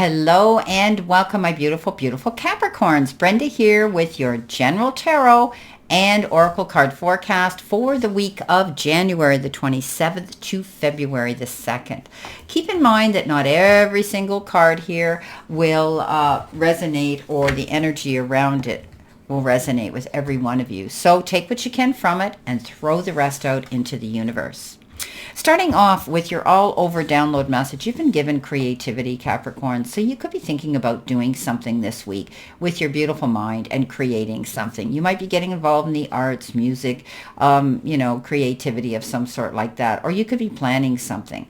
Hello and welcome, my beautiful, beautiful Capricorns. Brenda here with your general tarot and oracle card forecast for the week of January the 27th to February the 2nd. Keep in mind that not every single card here will resonate, or the energy around it will resonate with every one of you. So take what you can from it and throw the rest out into the universe. Starting off with your all-over download message, you've been given creativity, Capricorn. So you could be thinking about doing something this week with your beautiful mind and creating something. You might be getting involved in the arts, music, creativity of some sort like that. Or you could be planning something.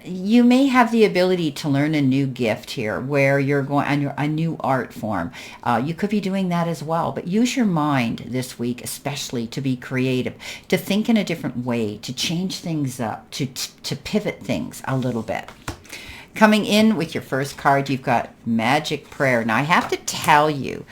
You may have the ability to learn a new gift here where you're going a new art form. You could be doing that as well. But use your mind this week, especially to be creative, to think in a different way, to change things up, to pivot things a little bit. Coming in with your first card, you've got Magic Prayer. Now I have to tell you,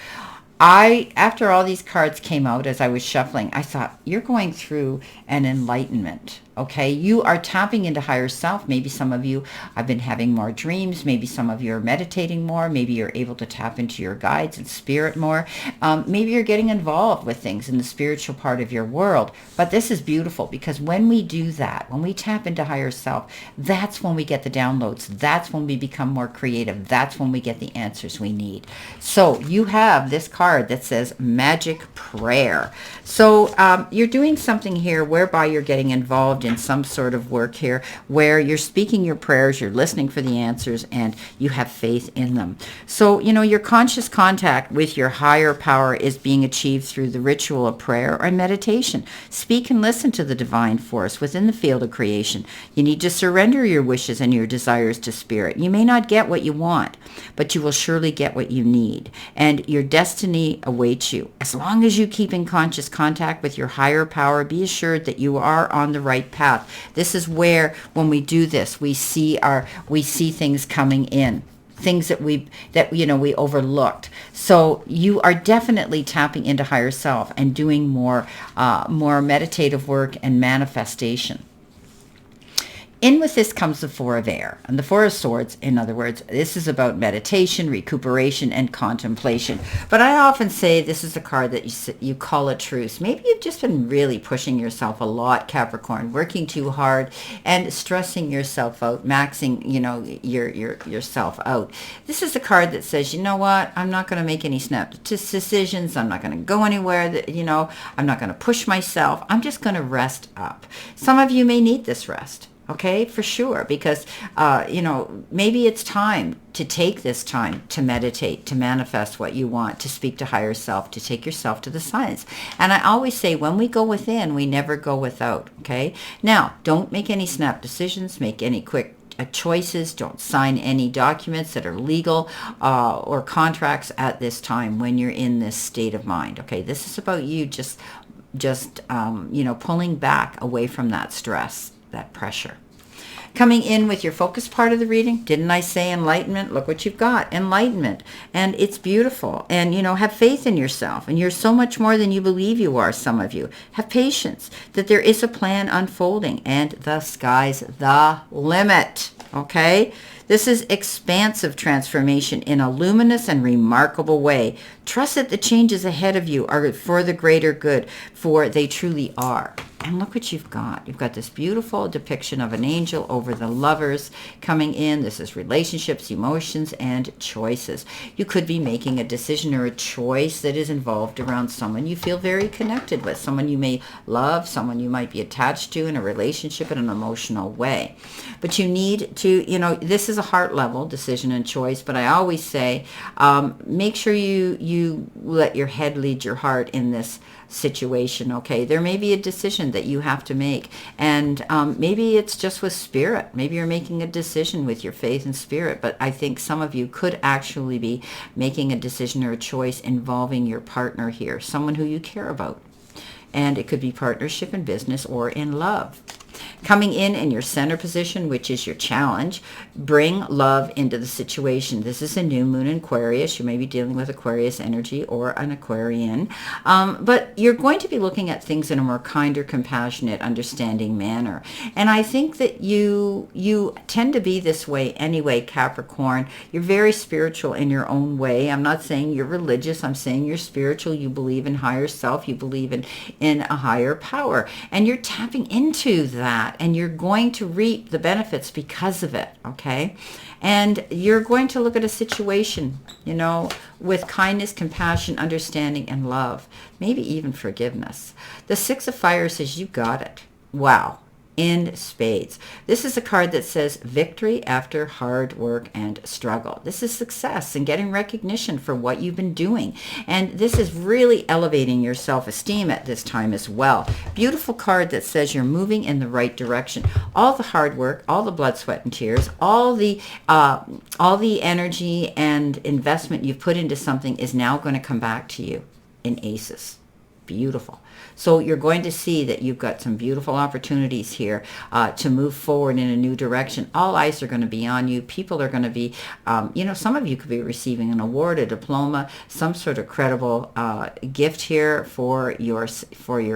after all these cards came out as I was shuffling, I thought, you're going through an enlightenment. Okay, you are tapping into higher self. Maybe some of you have been having more dreams. Maybe some of you are meditating more. Maybe you're able to tap into your guides and spirit more. Maybe you're getting involved with things in the spiritual part of your world. But this is beautiful because when we do that, when we tap into higher self, that's when we get the downloads. That's when we become more creative. That's when we get the answers we need. So you have this card that says Magic Prayer. So you're doing something here whereby you're getting involved in some sort of work here where you're speaking your prayers, you're listening for the answers, and you have faith in them. So, your conscious contact with your higher power is being achieved through the ritual of prayer or meditation. Speak and listen to the divine force within the field of creation. You need to surrender your wishes and your desires to spirit. You may not get what you want, but you will surely get what you need, and your destiny awaits you. As long as you keep in conscious contact with your higher power, be assured that you are on the right path. This is where, when we do this, we see things coming in, things that we overlooked. So you are definitely tapping into higher self and doing more meditative work and manifestation. In with this comes the Four of Air. And the Four of Swords, in other words, this is about meditation, recuperation, and contemplation. But I often say this is a card that you call a truce. Maybe you've just been really pushing yourself a lot, Capricorn, working too hard and stressing yourself out, maxing, yourself out. This is a card that says, you know what, I'm not going to make any snap decisions. I'm not going to go anywhere. I'm not going to push myself. I'm just going to rest up. Some of you may need this rest. Okay, for sure, because, maybe it's time to take this time to meditate, to manifest what you want, to speak to higher self, to take yourself to the science. And I always say, when we go within, we never go without, okay? Now, don't make any snap decisions, make any quick choices, don't sign any documents that are legal or contracts at this time when you're in this state of mind, okay? This is about you just pulling back away from that stress, that pressure. Coming in with your focus part of the reading, didn't I say enlightenment? Look what you've got, enlightenment. And it's beautiful. And, have faith in yourself. And you're so much more than you believe you are, some of you. Have patience that there is a plan unfolding and the sky's the limit. Okay? This is expansive transformation in a luminous and remarkable way. Trust that the changes ahead of you are for the greater good, for they truly are. And look what you've got. You've got this beautiful depiction of an angel over the lovers coming in. This is relationships, emotions, and choices. You could be making a decision or a choice that is involved around someone you feel very connected with, someone you may love, someone you might be attached to in a relationship in an emotional way. But you need to, this is a heart level decision and choice, but I always say, make sure you let your head lead your heart in this situation, okay? There may be a decision that you have to make, and maybe it's just with spirit. Maybe you're making a decision with your faith and spirit, but I think some of you could actually be making a decision or a choice involving your partner here, someone who you care about. And it could be partnership in business or in love. Coming in your center position, which is your challenge, bring love into the situation. This is a new moon in Aquarius. You may be dealing with Aquarius energy or an Aquarian, but you're going to be looking at things in a more kinder, compassionate, understanding manner. And I think that you tend to be this way anyway, Capricorn. You're very spiritual in your own way. I'm not saying you're religious. I'm saying you're spiritual. You believe in higher self. You believe in a higher power. And you're tapping into that. And you're going to reap the benefits because of it, okay? And you're going to look at a situation, with kindness, compassion, understanding, and love. Maybe even forgiveness. The Six of Fire says you got it. Wow. In spades. This is a card that says victory after hard work and struggle. This is success and getting recognition for what you've been doing. And this is really elevating your self-esteem at this time as well. Beautiful card that says you're moving in the right direction. All the hard work, all the blood, sweat, and tears, all the energy and investment you've put into something is now going to come back to you in aces. Beautiful. So you're going to see that you've got some beautiful opportunities here to move forward in a new direction. All eyes are going to be on you. People are going to be, some of you could be receiving an award, a diploma, some sort of credible gift here for your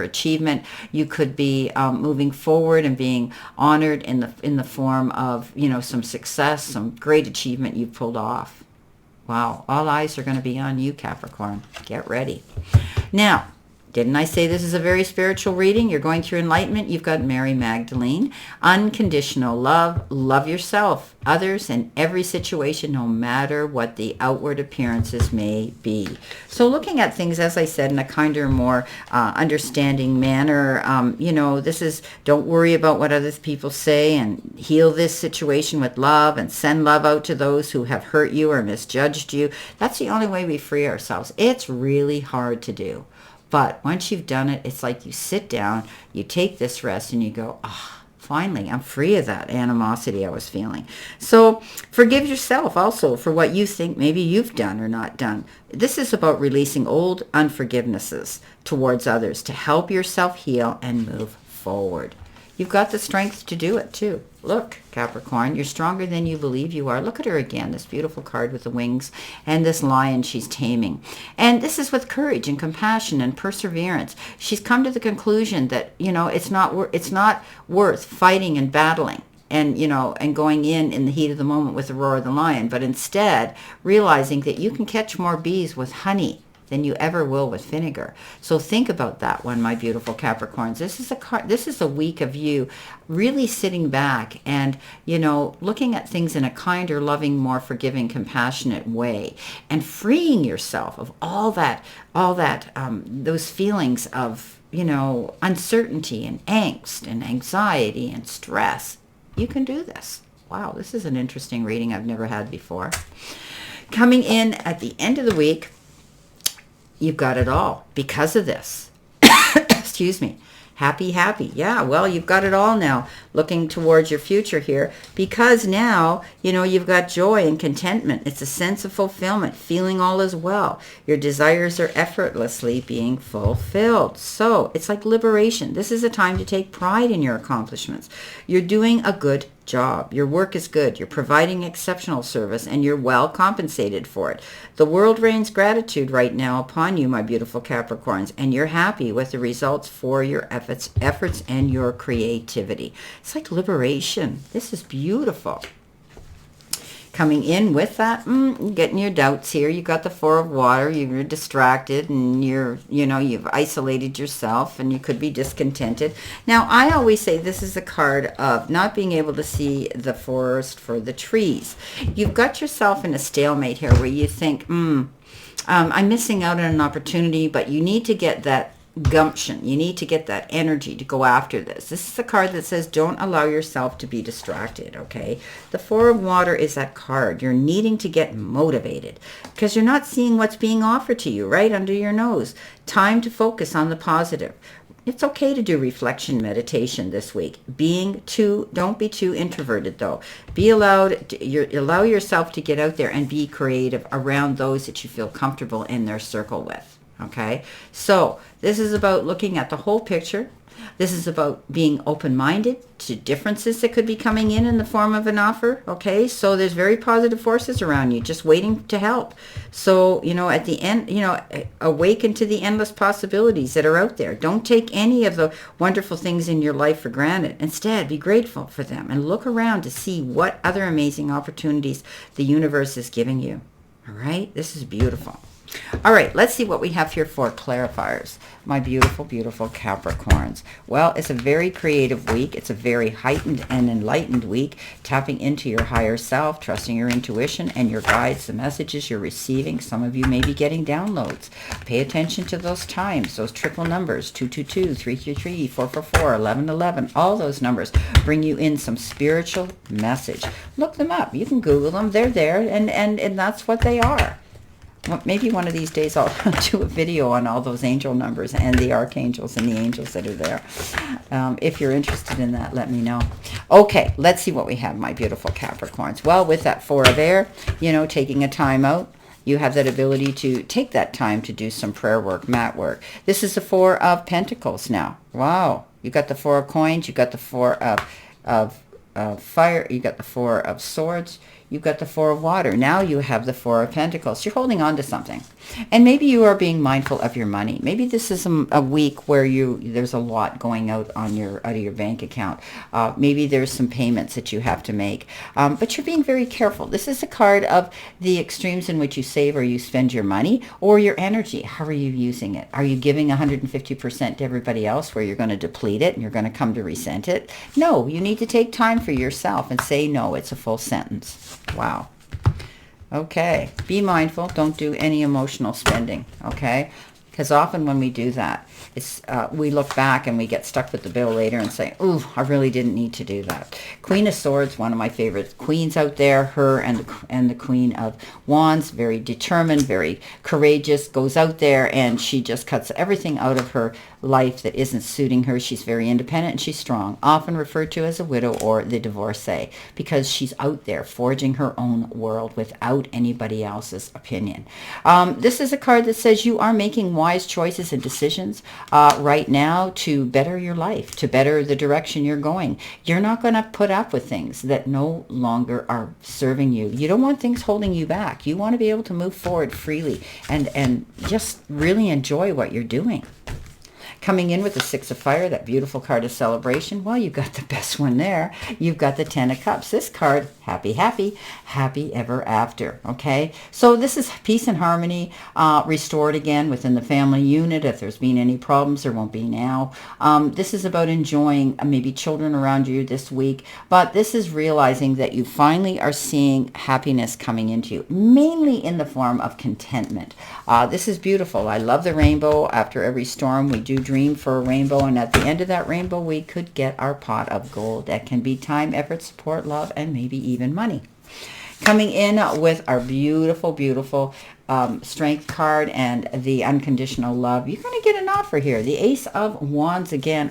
achievement. You could be moving forward and being honored in the form of, some success, some great achievement you've pulled off. Wow. All eyes are going to be on you, Capricorn. Get ready. Now, didn't I say this is a very spiritual reading? You're going through enlightenment. You've got Mary Magdalene. Unconditional love. Love yourself, others, and every situation, no matter what the outward appearances may be. So looking at things, as I said, in a kinder, more understanding manner, this is don't worry about what other people say and heal this situation with love and send love out to those who have hurt you or misjudged you. That's the only way we free ourselves. It's really hard to do. But once you've done it, it's like you sit down, you take this rest, and you go, finally, I'm free of that animosity I was feeling. So forgive yourself also for what you think maybe you've done or not done. This is about releasing old unforgivenesses towards others to help yourself heal and move forward. You've got the strength to do it too. Look, Capricorn, you're stronger than you believe you are. Look at her again, this beautiful card with the wings and this lion she's taming. And this is with courage and compassion and perseverance. She's come to the conclusion that, it's not worth fighting and battling and, and going in the heat of the moment with the roar of the lion, but instead realizing that you can catch more bees with honey than you ever will with vinegar. So think about that one, my beautiful Capricorns. This is a week of you really sitting back and, looking at things in a kinder, loving, more forgiving, compassionate way and freeing yourself of all that, those feelings of, uncertainty and angst and anxiety and stress. You can do this. Wow, this is an interesting reading I've never had before. Coming in at the end of the week, you've got it all because of this. Excuse me. Happy. Yeah, well, you've got it all now, looking towards your future here, because now, you've got joy and contentment. It's a sense of fulfillment, feeling all is well. Your desires are effortlessly being fulfilled. So it's like liberation. This is a time to take pride in your accomplishments. You're doing a good job. Your work is good. You're providing exceptional service, and you're well compensated for it. The world rains gratitude right now upon you, my beautiful Capricorns, and you're happy with the results for your efforts and your creativity. It's like liberation. This is beautiful. Coming in with that, getting your doubts here. You got the Four of Water. You're distracted, and you've isolated yourself, and you could be discontented. Now, I always say this is a card of not being able to see the forest for the trees. You've got yourself in a stalemate here where you think, I'm missing out on an opportunity, but you need to get that gumption. You need to get that energy to go after this. This is a card that says don't allow yourself to be distracted, okay? The Four of Water is that card. You're needing to get motivated because you're not seeing what's being offered to you right under your nose. Time to focus on the positive. It's okay to do reflection meditation this week. Don't be too introverted though. Allow yourself to get out there and be creative around those that you feel comfortable in their circle with. Okay, so this is about looking at the whole picture. This is about being open-minded to differences that could be coming in the form of an offer. Okay, so there's very positive forces around you just waiting to help. So, at the end, awaken to the endless possibilities that are out there. Don't take any of the wonderful things in your life for granted. Instead, be grateful for them and look around to see what other amazing opportunities the universe is giving you. All right, this is beautiful. All right, let's see what we have here for clarifiers, my beautiful, beautiful Capricorns. Well, it's a very creative week. It's a very heightened and enlightened week, tapping into your higher self, trusting your intuition and your guides, the messages you're receiving. Some of you may be getting downloads. Pay attention to those times, those triple numbers, 222, 333, 444, 1111. All those numbers bring you in some spiritual message. Look them up. You can Google them. They're there, and that's what they are. Well, maybe one of these days I'll do a video on all those angel numbers and the archangels and the angels that are there. If you're interested in that, let me know. Okay, let's see what we have, my beautiful Capricorns. Well, with that 4 of air, taking a time out, you have that ability to take that time to do some prayer work, mat work. This is the 4 of Pentacles now. Wow. You got the 4 of coins. You got the 4 of fire. You got the 4 of swords. You've got the 4 of water. Now you have the 4 of Pentacles. You're holding on to something. And maybe you are being mindful of your money. Maybe this is a week where there's a lot going out of your bank account. Maybe there's some payments that you have to make. But you're being very careful. This is a card of the extremes in which you save or you spend your money or your energy. How are you using it? Are you giving 150% to everybody else where you're going to deplete it and you're going to come to resent it? No, you need to take time for yourself and say no. It's a full sentence. Wow. Okay. Be mindful. Don't do any emotional spending. Okay. Because often when we do that, we look back and we get stuck with the bill later and say, ooh, I really didn't need to do that. Queen of Swords, one of my favorite queens out there, her and the Queen of Wands, very determined, very courageous, goes out there and she just cuts everything out of her life that isn't suiting her. She's very independent and she's strong, often referred to as a widow or the divorcee, because she's out there forging her own world without anybody else's opinion. This is a card that says you are making wise choices and decisions right now to better your life, to better the direction you're going. You're not going to put up with things that no longer are serving you. You don't want things holding you back. You want to be able to move forward freely and just really enjoy what you're doing. Coming in with the 6 of Fire, that beautiful card of celebration. Well, you've got the best one there. You've got the 10 of Cups. This card, happy, happy, happy ever after. Okay, so this is peace and harmony restored again within the family unit. If there's been any problems, there won't be now. This is about enjoying maybe children around you this week, but this is realizing that you finally are seeing happiness coming into you, mainly in the form of contentment. This is beautiful. I love the rainbow. After every storm, we do dream for a rainbow, and at the end of that rainbow, we could get our pot of gold. That can be time, effort, support, love, and maybe even money. Coming in with our beautiful, beautiful strength card and the unconditional love. You're going to get an offer here. The Ace of Wands again,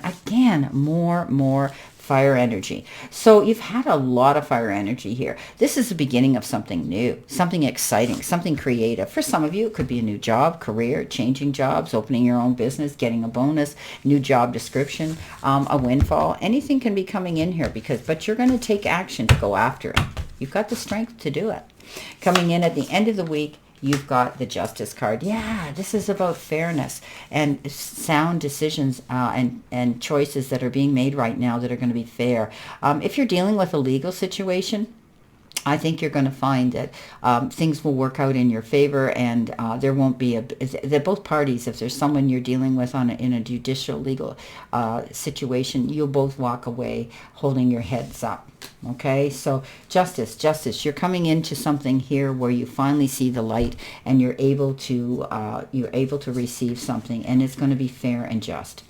more fire energy. So you've had a lot of fire energy here. This is the beginning of something new, something exciting, something creative. For some of you, it could be a new job, career, changing jobs, opening your own business, getting a bonus, new job description, a windfall. Anything can be coming in here but you're going to take action to go after it. You've got the strength to do it. Coming in at the end of the week, you've got the Justice card. Yeah, this is about fairness and sound decisions and choices that are being made right now that are going to be fair. If you're dealing with a legal situation, I think you're going to find that things will work out in your favor, and there won't be that both parties, if there's someone you're dealing with in a judicial legal situation, you'll both walk away holding your heads up. Okay, so justice, you're coming into something here where you finally see the light and you're able to receive something, and it's going to be fair and just.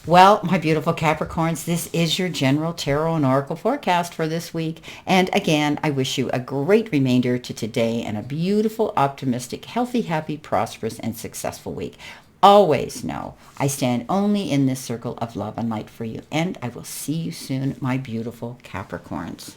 Well, my beautiful Capricorns, this is your general tarot and oracle forecast for this week. And again, I wish you a great remainder to today and a beautiful, optimistic, healthy, happy, prosperous, and successful week. Always know I stand only in this circle of love and light for you. And I will see you soon, my beautiful Capricorns.